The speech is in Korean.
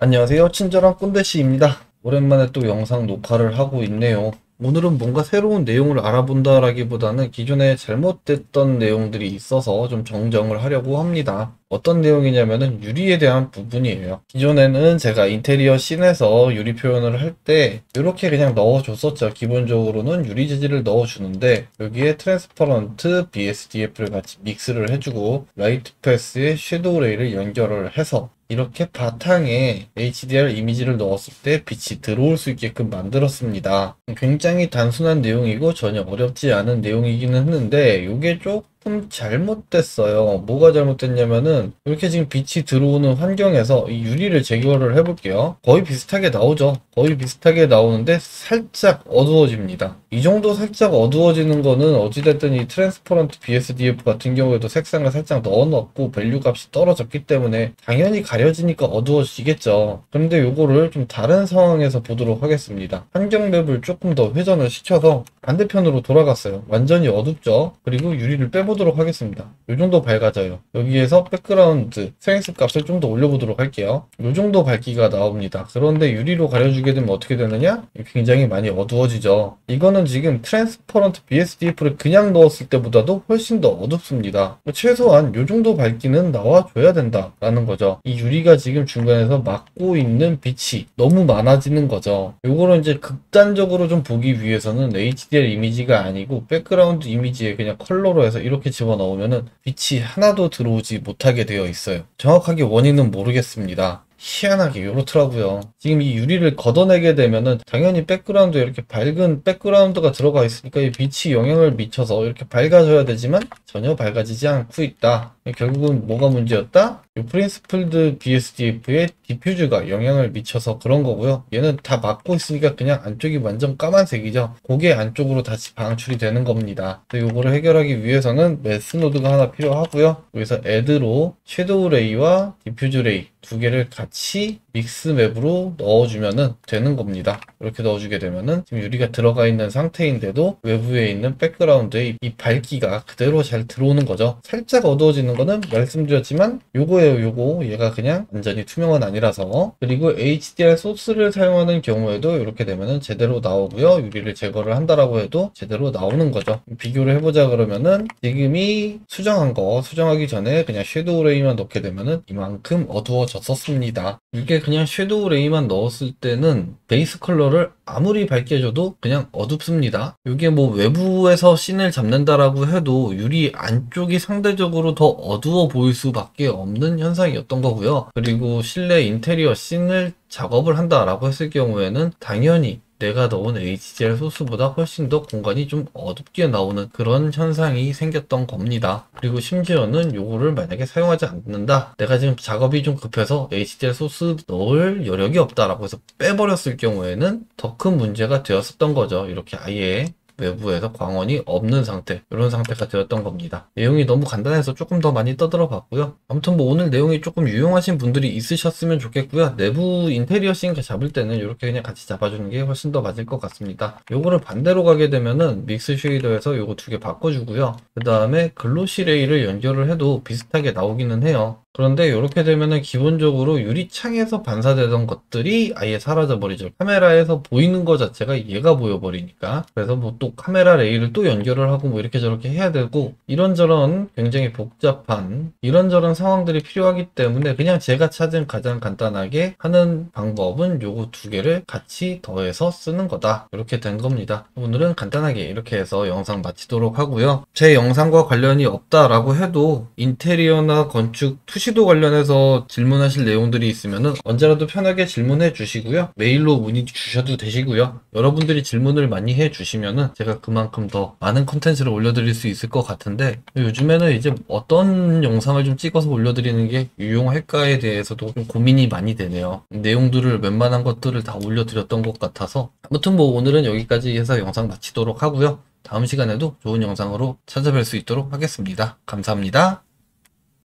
안녕하세요. 친절한 꼰대씨입니다. 오랜만에 또 영상 녹화를 하고 있네요. 오늘은 뭔가 새로운 내용을 알아본다라기보다는 기존에 잘못됐던 내용들이 있어서 좀 정정을 하려고 합니다. 어떤 내용이냐면은 유리에 대한 부분이에요. 기존에는 제가 인테리어 씬에서 유리 표현을 할 때 이렇게 그냥 넣어줬었죠. 기본적으로는 유리 재질을 넣어주는데 여기에 트랜스퍼런트 BSDF를 같이 믹스를 해주고 라이트 패스에 섀도우 레이를 연결을 해서 이렇게 바탕에 HDR 이미지를 넣었을 때 빛이 들어올 수 있게끔 만들었습니다. 굉장히 단순한 내용이고 전혀 어렵지 않은 내용이기는 했는데 이게 조금 잘못됐어요. 뭐가 잘못됐냐면은 이렇게 지금 빛이 들어오는 환경에서 이 유리를 제거를 해볼게요. 거의 비슷하게 나오죠. 거의 비슷하게 나오는데 살짝 어두워집니다. 이 정도 살짝 어두워지는 거는 어찌됐든 이 트랜스퍼런트 BSDF 같은 경우에도 색상을 살짝 넣어놨고 밸류 값이 떨어졌기 때문에 당연히 가려지니까 어두워지겠죠. 그런데 요거를 좀 다른 상황에서 보도록 하겠습니다. 환경 맵을 조금 더 회전을 시켜서 반대편으로 돌아갔어요. 완전히 어둡죠. 그리고 유리를 빼보도록 하겠습니다. 요 정도 밝아져요. 여기에서 백그라운드 스트렝스 값을 좀 더 올려보도록 할게요. 요 정도 밝기가 나옵니다. 그런데 유리로 가려주게 되면 어떻게 되느냐? 굉장히 많이 어두워지죠. 이거는 지금 트랜스퍼런트 BSDF를 그냥 넣었을 때보다도 훨씬 더 어둡습니다. 최소한 요 정도 밝기는 나와줘야 된다라는 거죠. 이 유리가 지금 중간에서 막고 있는 빛이 너무 많아지는 거죠. 요거를 이제 극단적으로 좀 보기 위해서는 HDR 이미지가 아니고 백그라운드 이미지에 그냥 컬러로 해서 이렇게 집어넣으면은 빛이 하나도 들어오지 못하게 되어 있어요. 정확하게 원인은 모르겠습니다. 희한하게 이렇더라고요. 지금 이 유리를 걷어내게 되면은 당연히 백그라운드에 이렇게 밝은 백그라운드가 들어가 있으니까 이 빛이 영향을 미쳐서 이렇게 밝아져야 되지만 전혀 밝아지지 않고 있다. 결국은 뭐가 문제였다? 이 프린스플드 BSDF의 디퓨즈가 영향을 미쳐서 그런 거고요. 얘는 다 막고 있으니까 그냥 안쪽이 완전 까만색이죠. 그게 안쪽으로 다시 방출이 되는 겁니다. 이거를 해결하기 위해서는 매스 노드가 하나 필요하고요. 여기서 애드로 섀도우 레이와 디퓨즈 레이 두 개를 같이 믹스 맵으로 넣어주면은 되는 겁니다. 이렇게 넣어주게 되면은 지금 유리가 들어가 있는 상태인데도 외부에 있는 백그라운드에 이 밝기가 그대로 잘 들어오는 거죠. 살짝 어두워지는 거는 말씀드렸지만 요거예요. 요거 얘가 그냥 완전히 투명은 아니라서. 그리고 HDR 소스를 사용하는 경우에도 이렇게 되면은 제대로 나오고요. 유리를 제거를 한다라고 해도 제대로 나오는 거죠. 비교를 해보자 그러면은 지금이 수정하기 전에 그냥 섀도우 레이만 넣게 되면은 이만큼 어두워졌었습니다. 이게 그냥 섀도우 레이만 넣었을 때는 베이스 컬러를 아무리 밝게 해줘도 그냥 어둡습니다. 이게 뭐 외부에서 씬을 잡는다라고 해도 유리 안쪽이 상대적으로 더 어두워 보일 수밖에 없는 현상이었던 거고요. 그리고 실내 인테리어 씬을 작업을 한다라고 했을 경우에는 당연히 내가 넣은 HDR 소스보다 훨씬 더 공간이 좀 어둡게 나오는 그런 현상이 생겼던 겁니다. 그리고 심지어는 요거를 만약에 사용하지 않는다, 내가 지금 작업이 좀 급해서 HDR 소스 넣을 여력이 없다라고 해서 빼버렸을 경우에는 더 큰 문제가 되었었던 거죠. 이렇게 아예 외부에서 광원이 없는 상태, 이런 상태가 되었던 겁니다. 내용이 너무 간단해서 조금 더 많이 떠들어 봤고요. 아무튼 뭐 오늘 내용이 조금 유용하신 분들이 있으셨으면 좋겠고요. 내부 인테리어 씬 잡을 때는 이렇게 그냥 같이 잡아주는 게 훨씬 더 맞을 것 같습니다. 요거를 반대로 가게 되면은 믹스 쉐이더에서 요거 두 개 바꿔주고요. 그 다음에 글로시 레이를 연결을 해도 비슷하게 나오기는 해요. 그런데 이렇게 되면은 기본적으로 유리창에서 반사되던 것들이 아예 사라져 버리죠. 카메라에서 보이는 것 자체가 얘가 보여버리니까. 그래서 뭐 또 카메라 레이를 또 연결을 하고 뭐 이렇게 저렇게 해야 되고 이런저런 굉장히 복잡한 이런저런 상황들이 필요하기 때문에 그냥 제가 찾은 가장 간단하게 하는 방법은 요거 두 개를 같이 더해서 쓰는 거다. 이렇게 된 겁니다. 오늘은 간단하게 이렇게 해서 영상 마치도록 하고요. 제 영상과 관련이 없다라고 해도 인테리어나 건축 투시도 관련해서 질문하실 내용들이 있으면은 언제라도 편하게 질문해 주시고요. 메일로 문의 주셔도 되시고요. 여러분들이 질문을 많이 해 주시면은 제가 그만큼 더 많은 콘텐츠를 올려드릴 수 있을 것 같은데, 요즘에는 이제 어떤 영상을 좀 찍어서 올려드리는 게 유용할까에 대해서도 좀 고민이 많이 되네요. 내용들을 웬만한 것들을 다 올려드렸던 것 같아서. 아무튼 뭐 오늘은 여기까지 해서 영상 마치도록 하고요. 다음 시간에도 좋은 영상으로 찾아뵐 수 있도록 하겠습니다. 감사합니다.